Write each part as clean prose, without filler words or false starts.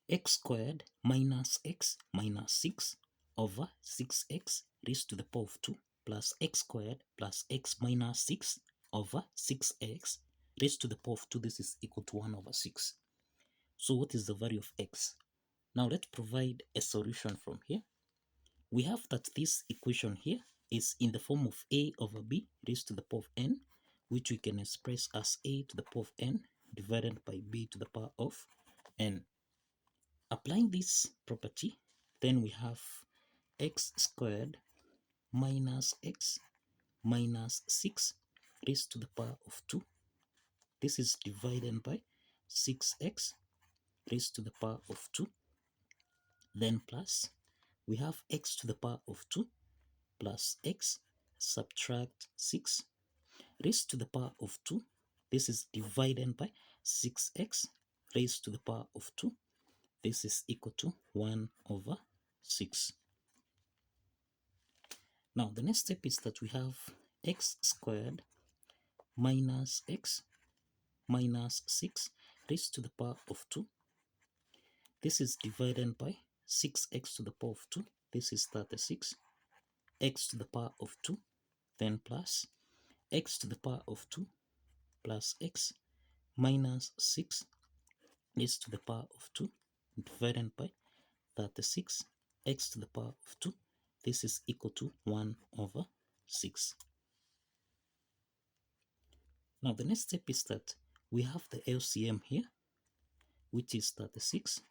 x squared minus x minus 6 over 6x raised to the power of 2 plus x squared plus x minus 6 over 6x raised to the power of 2. This is equal to 1 over 6. So what is the value of x? Now let's provide a solution from here. We have that this equation here is in the form of a over b raised to the power of n, which we can express as a to the power of n divided by b to the power of n. Applying this property, then we have x squared minus x minus 6 raised to the power of 2. This is divided by 6x raised to the power of 2. Then plus, we have x to the power of 2 plus x subtract 6 raised to the power of 2. This is divided by 6x raised to the power of 2. This is equal to 1 over 6. Now the next step is that we have x squared minus x minus 6 raised to the power of 2. This is divided by 6x to the power of 2. This is 36. X to the power of 2. Then plus x to the power of 2 plus x minus 6 raised to the power of 2 divided by 36 x to the power of 2. This is equal to 1 over 6. Now the next step is that we have the LCM here, which is 36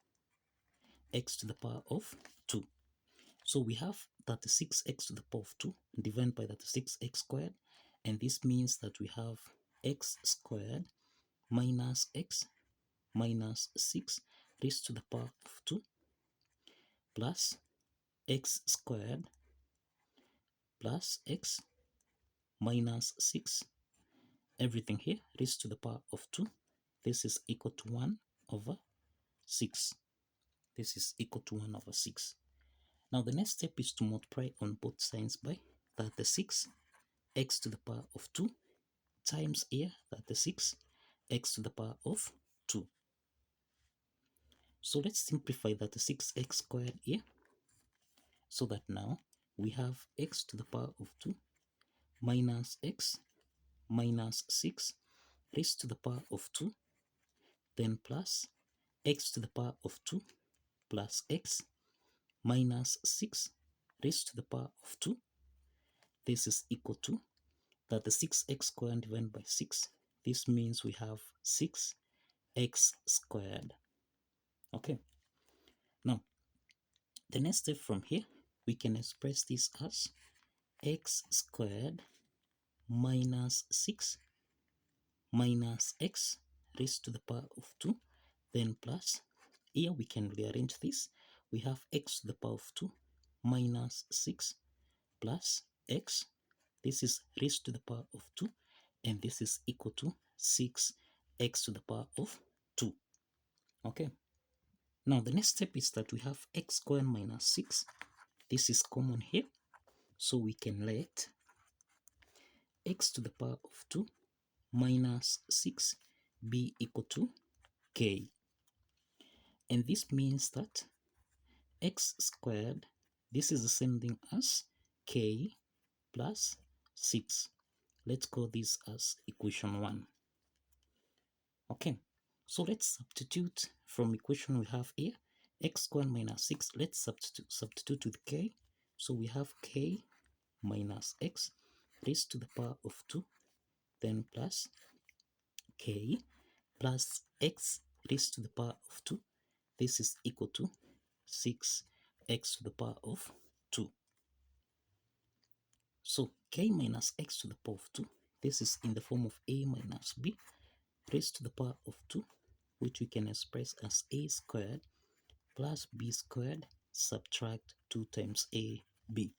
x to the power of 2. So we have 36x to the power of 2 divided by 36x squared, and this means that we have x squared minus x minus 6 raised to the power of 2 plus x squared plus x minus 6, everything here raised to the power of 2. This is equal to 1 over 6. This is equal to 1 over 6. Now the next step is to multiply on both sides by 36 x to the power of 2 times here 36 x to the power of 2. So let's simplify 36x squared here, so that now we have x to the power of 2 minus x minus 6 raised to the power of 2, then plus x to the power of 2 plus x minus 6 raised to the power of 2. This is equal to 36x squared divided by 6. This means we have 6x squared. Okay. Now, the next step from here, we can express this as x squared minus 6 minus x raised to the power of 2, then plus, here we can rearrange this. We have x to the power of 2 minus 6 plus x. This is raised to the power of 2, and this is equal to 6x to the power of 2. Okay. Now the next step is that we have x squared minus 6. This is common here, so we can let x to the power of 2 minus 6 be equal to k. And this means that x squared, this is the same thing as k plus 6. Let's call this as equation 1. Okay, so let's substitute from equation we have here, x squared minus 6. Let's substitute with k. So we have k minus x raised to the power of 2, then plus k plus x raised to the power of 2. This is equal to 6x to the power of 2. So k minus x to the power of 2, this is in the form of a minus b raised to the power of 2, which we can express as a squared plus b squared subtract 2 times a b.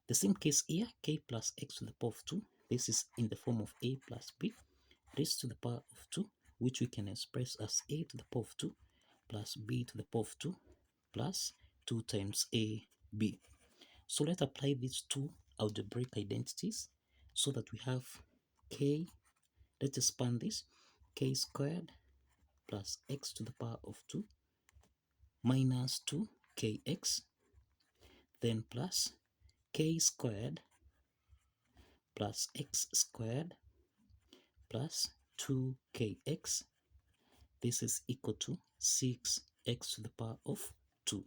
The same case here, k plus x to the power of 2, this is in the form of a plus b raised to the power of 2, which we can express as a to the power of 2 plus b to the power of 2 plus 2 times a b. So let's apply these two algebraic identities so that we have k, let's expand this, k squared plus x to the power of 2 minus 2kx, then plus k squared plus x squared plus 2kx. This is equal to 6x to the power of 2.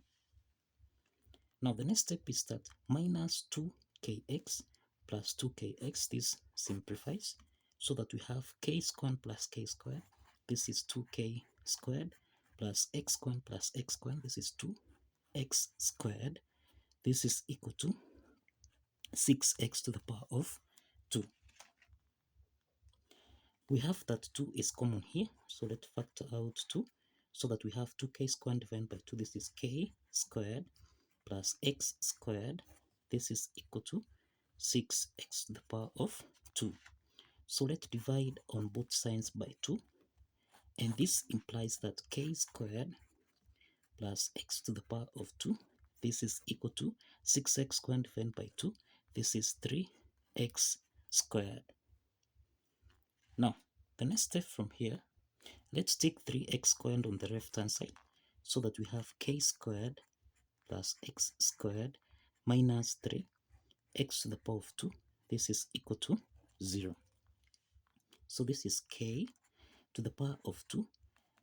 Now the next step is that minus 2kx plus 2kx, this simplifies so that we have k squared plus k squared. This is 2k squared plus x squared plus x squared. This is 2x squared. This is equal to 6x to the power of 2. We have that 2 is common here, so let's factor out 2 so that we have 2k squared divided by 2. This is k squared plus x squared. This is equal to 6x to the power of 2. So let's divide on both sides by 2, and this implies that k squared plus x to the power of 2, this is equal to 6x squared divided by 2. This is 3x squared. Now, the next step from here, let's take 3x squared on the left hand side so that we have k squared plus x squared minus 3x to the power of 2. This is equal to 0. So this is k to the power of 2.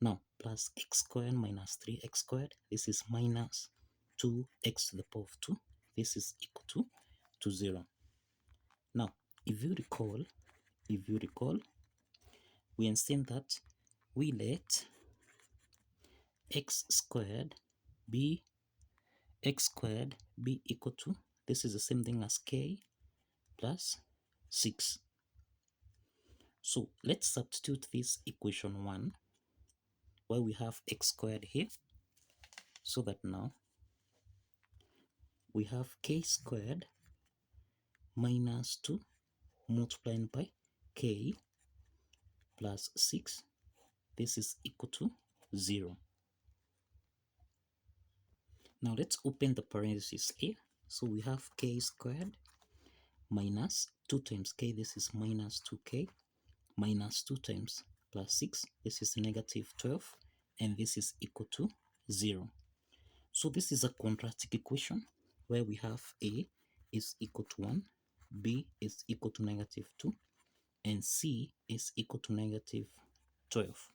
Now, plus x squared minus 3x squared. This is minus 2x to the power of 2. This is equal to 0. Now, if you recall, we understand that we let x squared be equal to, this is the same thing as k plus 6. So let's substitute this equation 1 where we have x squared here, so that now we have k squared minus 2 multiplied by k plus 6. This is equal to 0. Now let's open the parentheses here. So we have k squared minus 2 times k, this is minus 2k, minus 2 times plus 6, this is negative 12, and this is equal to 0. So this is a quadratic equation where we have a is equal to 1, b is equal to negative 2, and c is equal to negative 12.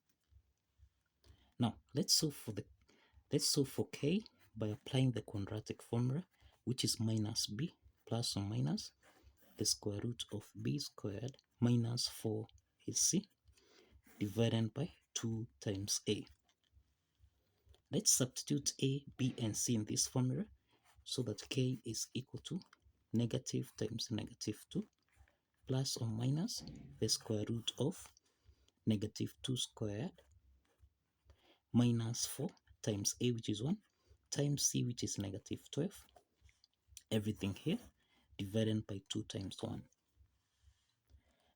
Now let's solve for k by applying the quadratic formula, which is minus b plus or minus the square root of b squared minus 4ac divided by 2 times a. Let's substitute a, b, and c in this formula so that k is equal to negative times negative 2 plus or minus the square root of negative 2 squared minus 4 times a, which is 1, times c, which is negative 12, everything here divided by 2 times 1.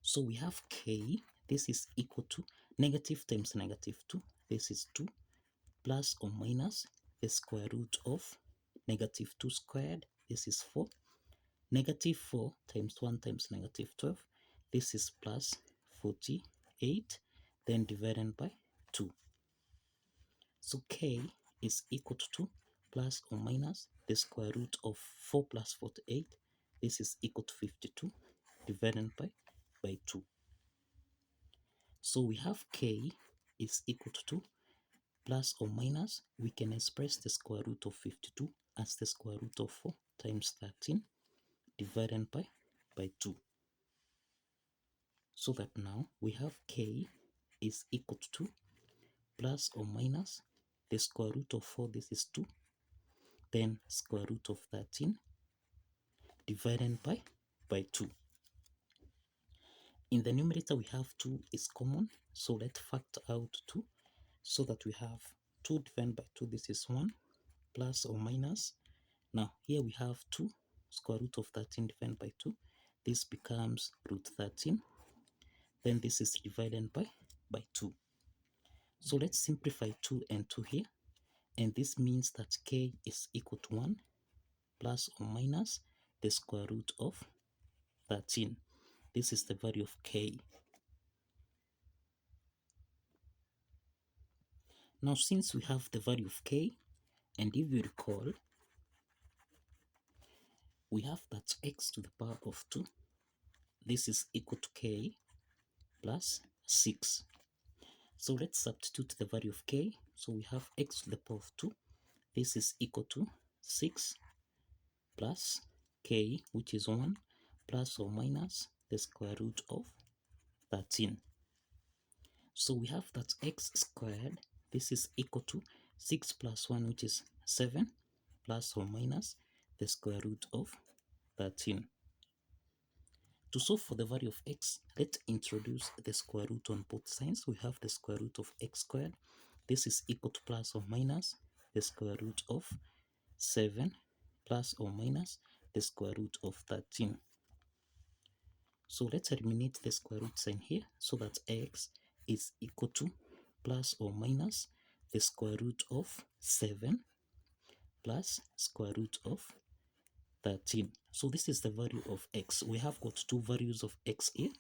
So we have k, this is equal to negative times negative 2, this is 2, plus or minus the square root of negative 2 squared, this is 4, negative 4 times 1 times negative 12, this is plus 48, then divided by 2. So k is equal to 2 plus or minus the square root of 4 plus 48, this is equal to 52, divided by 2. So we have k is equal to 2 plus or minus, we can express the square root of 52 as the square root of 4 times 13 divided by 2. So that now we have k is equal to 2 plus or minus the square root of 4, this is 2, then square root of 13 divided by 2. In the numerator we have 2 is common, so let's factor out 2 so that we have 2 divided by 2, this is 1, plus or minus. Now here we have 2 square root of 13 divided by 2, this becomes root 13, then this is divided by 2. So let's simplify 2 and 2 here, and this means that k is equal to 1 plus or minus the square root of 13. This is the value of k. Now since we have the value of k, And if you recall, we have that x to the power of 2, this is equal to k plus 6. So let's substitute the value of k. So we have x to the power of 2, this is equal to 6 plus k, which is 1, plus or minus the square root of 13. So we have that x squared, this is equal to 6 plus 1, which is 7, plus or minus the square root of 13. To solve for the value of x, let's introduce the square root on both sides. We have the square root of x squared. This is equal to plus or minus the square root of 7 plus or minus the square root of 13. So let's eliminate the square root sign here so that x is equal to plus or minus the square root of 7 plus square root of 13. So this is the value of x. We have got two values of x here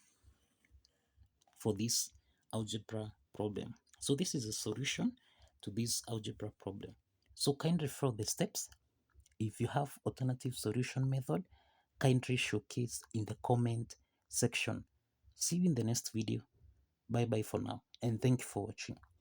for this algebra problem. So this is a solution to this algebra problem. So kindly follow the steps. If you have alternative solution method, kindly showcase in the comment section. See you in the next video. Bye bye for now, and thank you for watching.